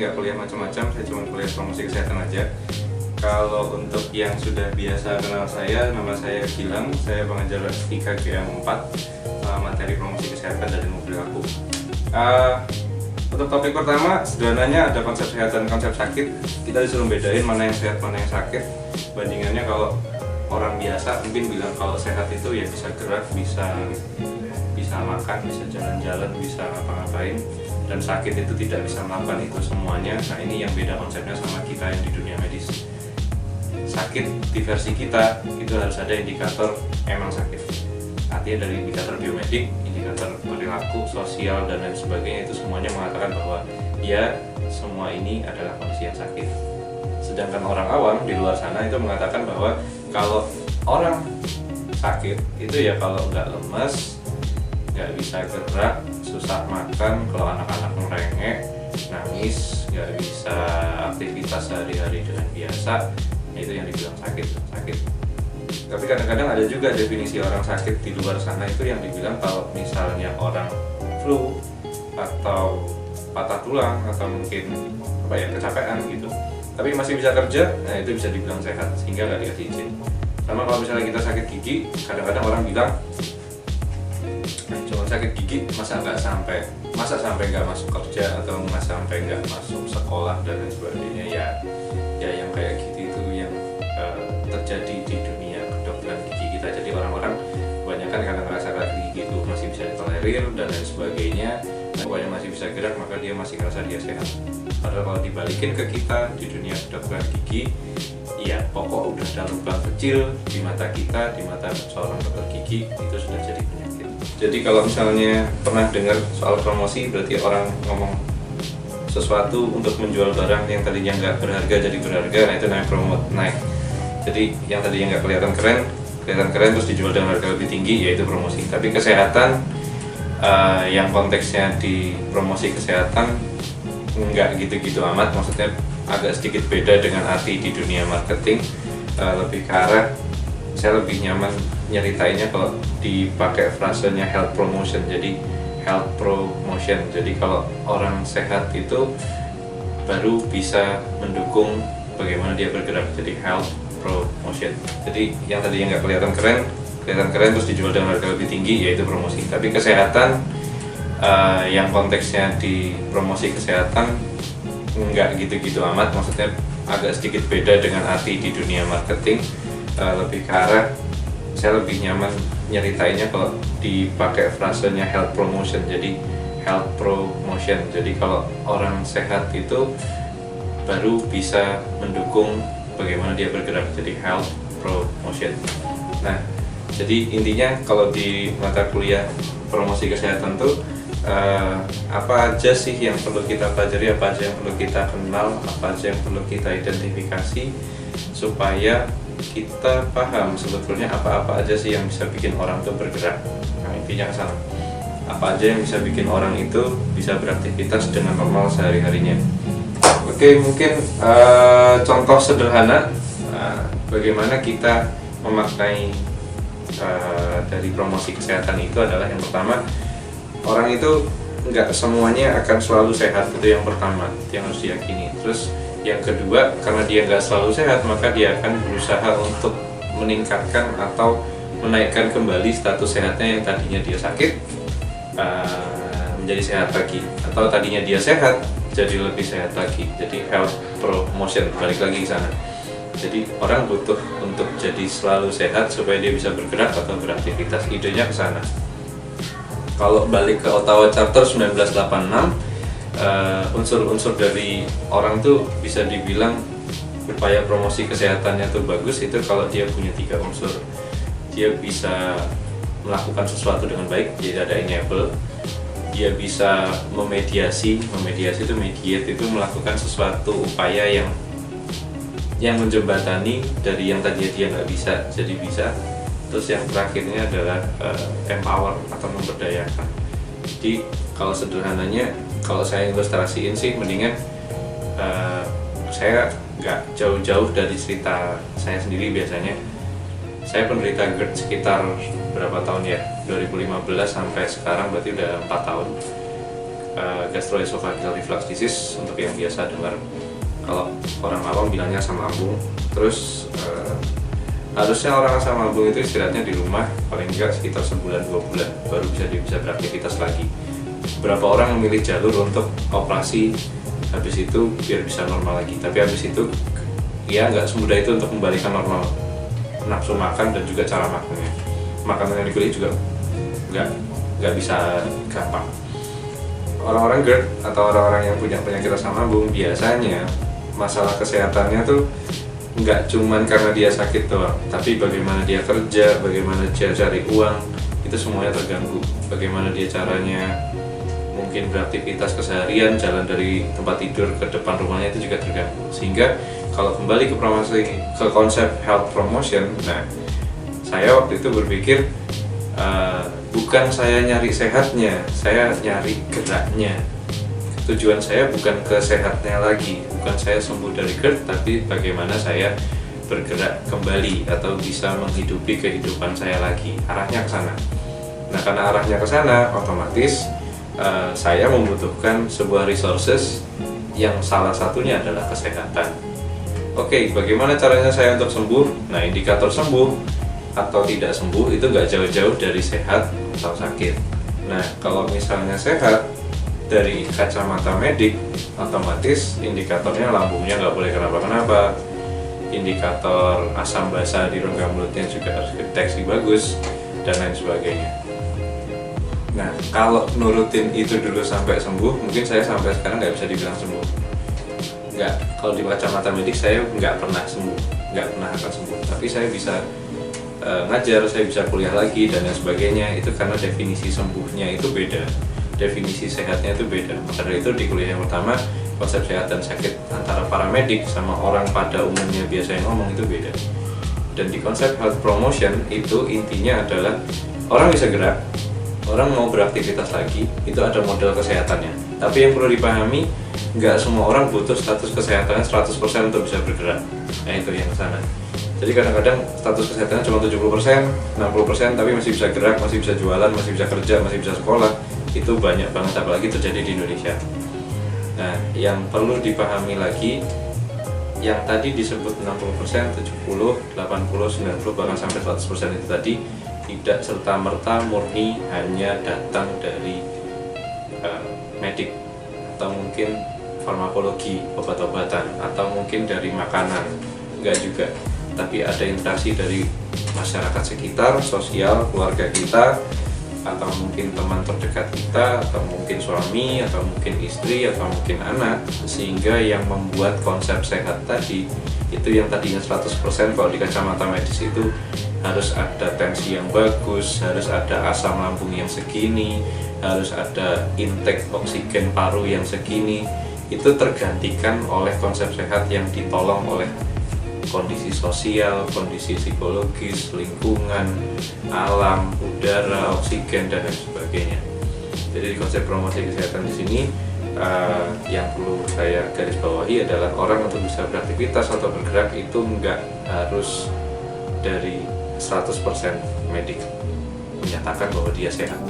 nggak kuliah macam-macam, saya cuma kuliah promosi kesehatan aja. Kalau untuk yang sudah biasa kenal saya, nama saya Gilang, saya pengajar IKGM 4, materi promosi kesehatan dari mobil aku. Untuk topik pertama, sederhananya ada konsep sehat dan konsep sakit. Kita disuruh bedain mana yang sehat, mana yang sakit. Bandingannya kalau orang biasa mungkin bilang kalau sehat itu ya bisa gerak, bisa makan, bisa jalan-jalan, bisa ngapa-ngapain. Dan sakit itu tidak bisa melakukan itu semuanya. Nah, ini yang beda konsepnya sama kita yang di dunia medis. Sakit di versi kita itu harus ada indikator emang sakit. Artinya dari indikator biomedik, indikator perilaku, sosial, dan lain sebagainya, itu semuanya mengatakan bahwa ya semua ini adalah kondisi yang sakit. Sedangkan orang awam di luar sana itu mengatakan bahwa kalau orang sakit itu ya kalau nggak lemes, nggak bisa gerak, susah makan, kalau anak-anak merengek, nangis, nggak bisa aktivitas sehari-hari dengan biasa, itu yang dibilang sakit. Tapi kadang-kadang ada juga definisi orang sakit di luar sana itu yang dibilang kalau misalnya orang flu atau patah tulang atau mungkin kecapean gitu, tapi masih bisa kerja, nah itu bisa dibilang sehat sehingga nggak dikasih izin. Sama kalau misalnya kita sakit gigi, kadang-kadang orang bilang cuma sakit gigi, masa sampai nggak masuk kerja atau masa sampai nggak masuk sekolah dan lain sebagainya. Ya yang kayak gitu itu yang terjadi di dunia kedokteran gigi kita. Jadi orang-orang kebanyakan karena ngerasa gigi itu masih bisa ditolerir dan lain sebagainya, pokoknya masih bisa gerak, maka dia masih ngerasa dia sehat. Padahal kalau dibalikin ke kita di dunia kedokteran gigi, ya pokok udah ada lubang kecil di mata kita, di mata seorang dokter gigi, itu sudah jadi penyakit. Jadi kalau misalnya pernah dengar soal promosi, berarti orang ngomong sesuatu untuk menjual barang yang tadinya nggak berharga jadi berharga, nah itu namanya promote, naik. Jadi yang tadinya nggak kelihatan keren terus dijual dengan harga lebih tinggi, yaitu promosi. Tapi kesehatan yang konteksnya di promosi kesehatan nggak gitu-gitu amat, maksudnya agak sedikit beda dengan arti di dunia marketing, lebih ke arah saya lebih nyaman nyeritainnya kalau dipakai frasenya health promotion. Jadi health promotion, jadi kalau orang sehat itu baru bisa mendukung bagaimana dia bergerak, jadi health promotion. Jadi yang tadinya nggak kelihatan keren terus dijual dengan harga lebih tinggi, yaitu promosi. Tapi kesehatan yang konteksnya di promosi kesehatan nggak gitu-gitu amat, maksudnya agak sedikit beda dengan arti di dunia marketing, lebih ke arah saya lebih nyaman nyeritainnya kalau dipakai frasenya health promotion. Jadi health promotion, jadi kalau orang sehat itu baru bisa mendukung bagaimana dia bergerak, jadi health promotion. Nah, jadi intinya kalau di mata kuliah promosi kesehatan tuh apa aja sih yang perlu kita pelajari, apa aja yang perlu kita kenal, apa aja yang perlu kita identifikasi supaya kita paham sebetulnya apa-apa aja sih yang bisa bikin orang tuh bergerak. Nah, intinya ke sana. Apa aja yang bisa bikin orang itu bisa beraktivitas dengan normal sehari-harinya. Oke, mungkin contoh sederhana bagaimana kita memaknai dari promosi kesehatan itu adalah yang pertama, orang itu nggak semuanya akan selalu sehat, itu yang pertama yang harus diyakini. Terus yang kedua, karena dia nggak selalu sehat, maka dia akan berusaha untuk meningkatkan atau menaikkan kembali status sehatnya yang tadinya dia sakit menjadi sehat lagi, atau tadinya dia sehat jadi lebih sehat lagi. Jadi health promotion, balik lagi ke sana. Jadi orang butuh untuk jadi selalu sehat supaya dia bisa bergerak atau beraktivitas, idenya ke sana. Kalau balik ke Ottawa Charter 1986, unsur-unsur dari orang tuh bisa dibilang upaya promosi kesehatannya tuh bagus itu kalau dia punya 3 unsur. Dia bisa melakukan sesuatu dengan baik, jadi ada enable. Dia bisa memediasi itu mediate, itu melakukan sesuatu upaya yang menjembatani dari yang tadinya dia nggak bisa jadi bisa. Terus yang terakhirnya adalah empower atau memberdayakan. Jadi kalau sederhananya, kalau saya ilustrasiin sih mendingan saya nggak jauh-jauh dari cerita saya sendiri. Biasanya saya penderita GERD sekitar berapa tahun ya, 2015 sampai sekarang berarti udah 4 tahun. gastroesophageal reflux disease untuk yang biasa dengar. Kalau orang awam bilangnya asam lambung. Terus harusnya orang asam lambung itu istirahatnya di rumah paling enggak sekitar sebulan 2 bulan baru bisa beraktivitas lagi. Beberapa orang memilih jalur untuk operasi habis itu biar bisa normal lagi, tapi habis itu ya nggak semudah itu untuk membalikan normal nafsu makan dan juga cara makannya. Makanan yang dipilih juga nggak bisa gampang. Orang-orang GERD atau orang-orang yang punya penyakit asam lambung biasanya masalah kesehatannya tuh nggak cuman karena dia sakit doang, tapi bagaimana dia kerja, bagaimana dia cari uang, itu semuanya terganggu. Bagaimana dia caranya mungkin beraktivitas keseharian, jalan dari tempat tidur ke depan rumahnya itu juga terganggu. Sehingga kalau kembali ke konsep health promotion, nah saya waktu itu berpikir bukan saya nyari sehatnya, saya nyari geraknya. Tujuan saya bukan ke sehatnya lagi, bukan saya sembuh dari GERD, tapi bagaimana saya bergerak kembali atau bisa menghidupi kehidupan saya lagi. Arahnya ke sana. Nah, karena arahnya ke sana, otomatis saya membutuhkan sebuah resources yang salah satunya adalah kesehatan. Oke, bagaimana caranya saya untuk sembuh? Nah, indikator sembuh atau tidak sembuh itu nggak jauh-jauh dari sehat atau sakit. Nah, kalau misalnya sehat, dari kacamata medik, otomatis indikatornya lambungnya nggak boleh kenapa-kenapa, indikator asam basa di rongga mulutnya juga harus deteksi bagus, dan lain sebagainya. Nah, kalau nurutin itu dulu sampai sembuh, mungkin saya sampai sekarang nggak bisa dibilang sembuh. Nggak, kalau di kacamata medik saya nggak pernah sembuh, nggak pernah akan sembuh. Tapi saya bisa ngajar, saya bisa kuliah lagi, dan lain sebagainya. Itu karena definisi sembuhnya itu beda. Definisi sehatnya itu beda. Maka dari itu di kuliah yang pertama konsep sehat dan sakit antara paramedik sama orang pada umumnya biasa yang ngomong itu beda. Dan di konsep health promotion itu intinya adalah orang bisa gerak, orang mau beraktivitas lagi, itu ada model kesehatannya. Tapi yang perlu dipahami, nggak semua orang butuh status kesehatannya 100% untuk bisa bergerak. Nah, itu yang kesana. Jadi kadang-kadang status kesehatannya cuma 70%, 60%, tapi masih bisa gerak, masih bisa jualan, masih bisa kerja, masih bisa sekolah. Itu banyak banget, apalagi terjadi di Indonesia. Nah, yang perlu dipahami lagi, yang tadi disebut 60%, 70, 80, 90, bahkan sampai 100% itu tadi tidak serta-merta murni hanya datang dari medik, atau mungkin farmakologi, obat-obatan, atau mungkin dari makanan. Enggak juga, tapi ada interaksi dari masyarakat sekitar, sosial, keluarga kita, atau mungkin teman terdekat kita, atau mungkin suami, atau mungkin istri, atau mungkin anak, sehingga yang membuat konsep sehat tadi itu yang tadinya 100% kalau di kacamata medis itu harus ada tensi yang bagus, harus ada asam lambung yang segini, harus ada intake oksigen paru yang segini, itu tergantikan oleh konsep sehat yang ditolong oleh kondisi sosial, kondisi psikologis, lingkungan, alam, udara, oksigen, dan lain sebagainya. Jadi konsep promosi kesehatan di sini yang perlu saya garis bawahi adalah orang untuk bisa beraktivitas atau bergerak itu nggak harus dari 100% medik menyatakan bahwa dia sehat.